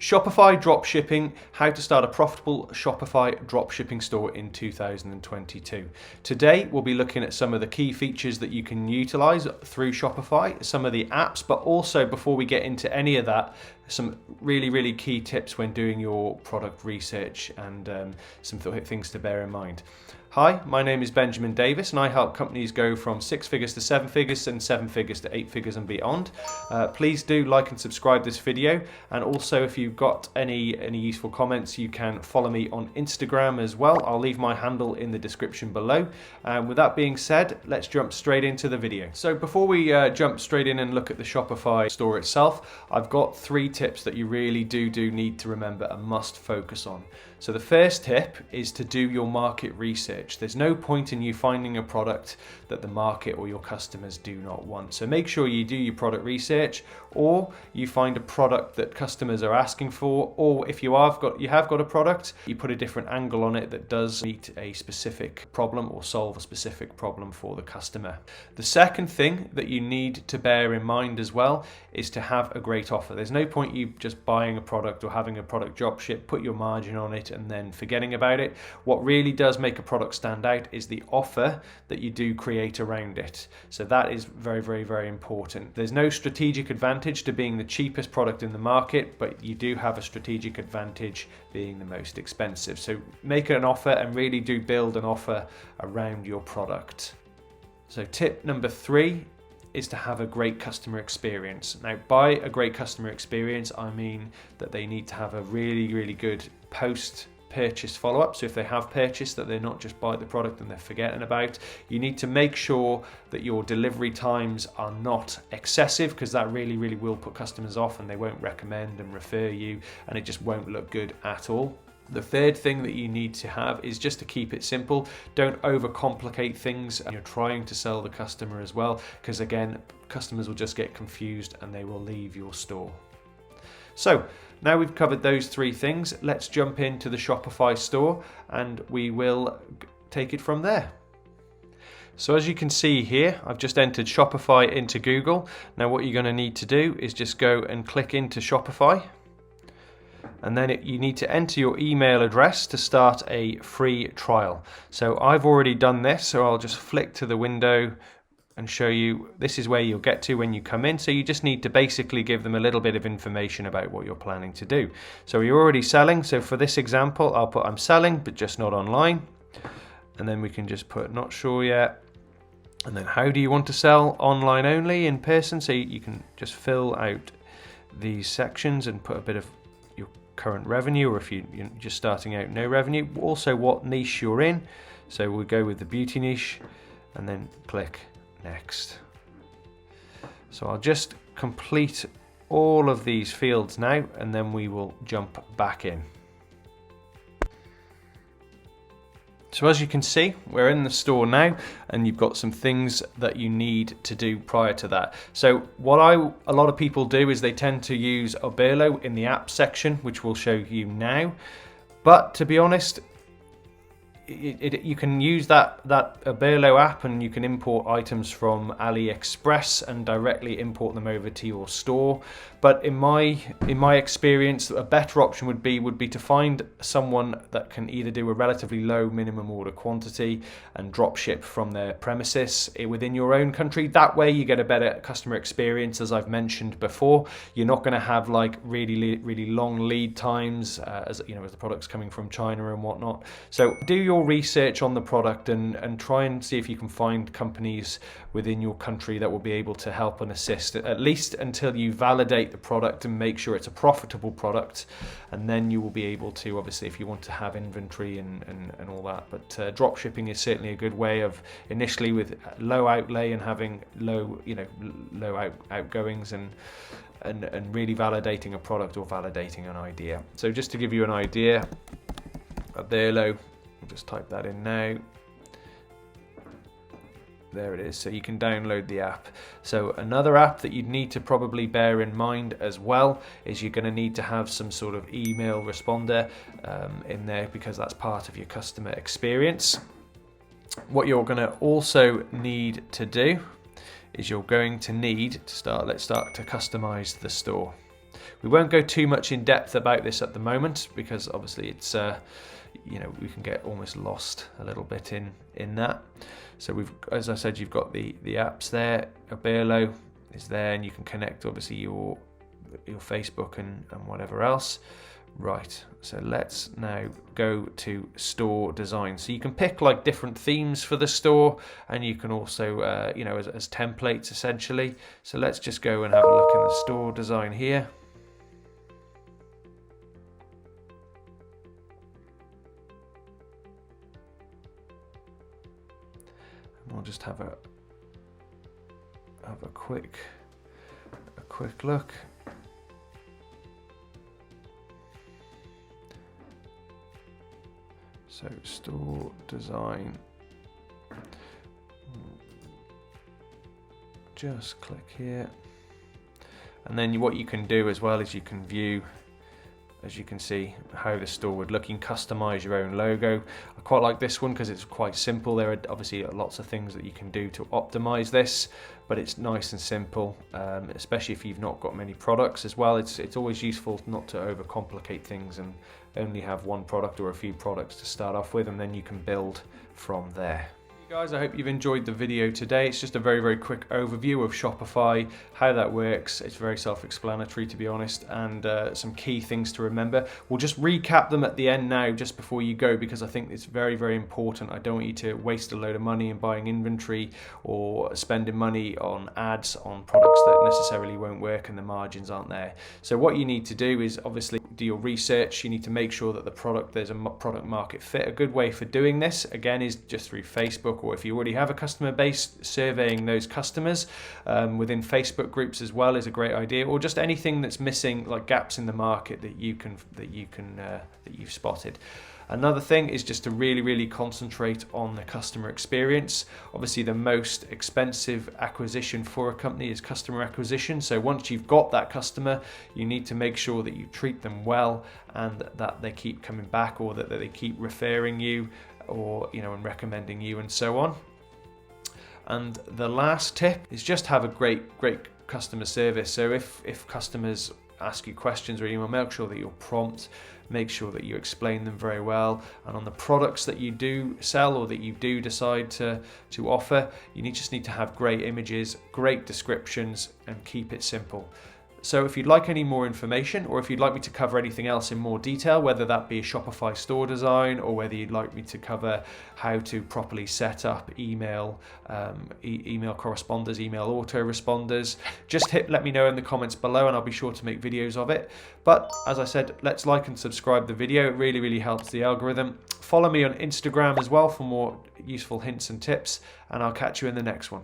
Shopify dropshipping, how to start a profitable Shopify dropshipping store in 2022. Today, we'll be looking at some of the key features that you can utilize through Shopify, some of the apps, but also before we get into any of that, some really key tips when doing your product research and some things to bear in mind. Hi, my name is Benjamin Davis and I help companies go from 6 figures to 7 figures and 7 figures to 8 figures and beyond. Please do like and subscribe this video, and also if you've got any useful comments, you can follow me on Instagram as well. I'll leave my handle in the description below. With that being said, let's jump straight into the video. So before we jump straight in and look at the Shopify store itself, I've got 3 tips that you really do need to remember and must focus on. So the first tip is to do your market research. There's no point in you finding a product that the market or your customers do not want. So make sure you do your product research, or you find a product that customers are asking for, or if you have got a product, you put a different angle on it that does meet a specific problem or solve a specific problem for the customer. The second thing that you need to bear in mind as well is to have a great offer. There's no point you just buying a product or having a product dropship, put your margin on it and then forgetting about it. What really does make a product stand out is the offer that you do create around it. So that is very important. There's no strategic advantage to being the cheapest product in the market, but you do have a strategic advantage being the most expensive. So make an offer and really do build an offer around your product. So tip number 3 is to have a great customer experience. Now, by a great customer experience, I mean that they need to have a really good post-purchase follow-up. So if they have purchased, that they're not just buy the product and they're forgetting about. You need to make sure that your delivery times are not excessive, because that really will put customers off and they won't recommend and refer you, and it just won't look good at all. The third thing that you need to have is just to keep it simple. Don't overcomplicate things. You're trying to sell the customer as well, because again, customers will just get confused and they will leave your store. So now we've covered those 3 things, let's jump into the Shopify store and we will take it from there. So as you can see here, I've just entered Shopify into Google. Now what you're going to need to do is just go and click into Shopify. And then you need to enter your email address to start a free trial. So I've already done this, so I'll just flick to the window and show you this is where you'll get to when you come in. So you just need to basically give them a little bit of information about what you're planning to do. So you're already selling, so for this example I'll put I'm selling but just not online, and then we can just put not sure yet, and then how do you want to sell, online only, in person. So you can just fill out these sections and put a bit of your current revenue, or if you're just starting out, no revenue. Also what niche you're in, so we'll go with the beauty niche and then click next. So I'll just complete all of these fields now and then we will jump back in. So as you can see, we're in the store now and you've got some things that you need to do prior to that. So what a lot of people do is they tend to use Oberlo in the app section, which we'll show you now. But to be honest, you can use that Oberlo app and you can import items from AliExpress and directly import them over to your store. But in my experience, a better option would be to find someone that can either do a relatively low minimum order quantity and drop ship from their premises within your own country. That way you get a better customer experience. As I've mentioned before, you're not going to have like really long lead times as you know, as the product's coming from China and whatnot. So do your research on the product and try and see if you can find companies within your country that will be able to help and assist, at least until you validate the product and make sure it's a profitable product, and then you will be able to, obviously, if you want to have inventory and all that. But drop shipping is certainly a good way of initially with low outlay and having low outgoings and really validating a product or validating an idea. So just to give you an idea, there low, I'll just type that in now. There it is, so you can download the app. So another app that you'd need to probably bear in mind as well is you're going to need to have some sort of email responder in there, because that's part of your customer experience. What you're going to also need to do is you're going to need to let's start to customize the store. We won't go too much in depth about this at the moment because obviously it's we can get almost lost a little bit in that. So as I said, you've got the apps there. Oberlo is there, and you can connect obviously your Facebook and whatever else. Right, so let's now go to store design. So you can pick like different themes for the store, and you can also as templates essentially. So let's just go and have a look in the store design here. And we'll just have a quick look. So store design, just click here, and then what you can do as well is you can view, as you can see, how the store would look. You can customize your own logo. I quite like this one because it's quite simple. There are obviously lots of things that you can do to optimize this, but it's nice and simple, especially if you've not got many products as well. It's always useful not to overcomplicate things and only have one product or a few products to start off with, and then you can build from there. Guys, I hope you've enjoyed the video today. It's just a very, very quick overview of Shopify, how that works. It's very self-explanatory, to be honest, and some key things to remember. We'll just recap them at the end now, just before you go, because I think it's very, very important. I don't want you to waste a load of money in buying inventory or spending money on ads on products that necessarily won't work and the margins aren't there. So what you need to do is obviously do your research. You need to make sure that there's a product market fit. A good way for doing this, again, is just through Facebook, or if you already have a customer base, surveying those customers within Facebook groups as well is a great idea, or just anything that's missing, like gaps in the market that you've spotted. Another thing is just to really concentrate on the customer experience. Obviously, the most expensive acquisition for a company is customer acquisition. So once you've got that customer, you need to make sure that you treat them well and that they keep coming back, or that they keep referring you, or and recommending you, and so on. And the last tip is just have a great customer service. So if customers ask you questions or email, make sure that you're prompt, make sure that you explain them very well, and on the products that you do sell or that you do decide to offer, you just need to have great images, great descriptions, and keep it simple. So if you'd like any more information, or if you'd like me to cover anything else in more detail, whether that be a Shopify store design, or whether you'd like me to cover how to properly set up email corresponders, email autoresponders, just let me know in the comments below and I'll be sure to make videos of it. But as I said, let's like and subscribe the video. It really helps the algorithm. Follow me on Instagram as well for more useful hints and tips, and I'll catch you in the next one.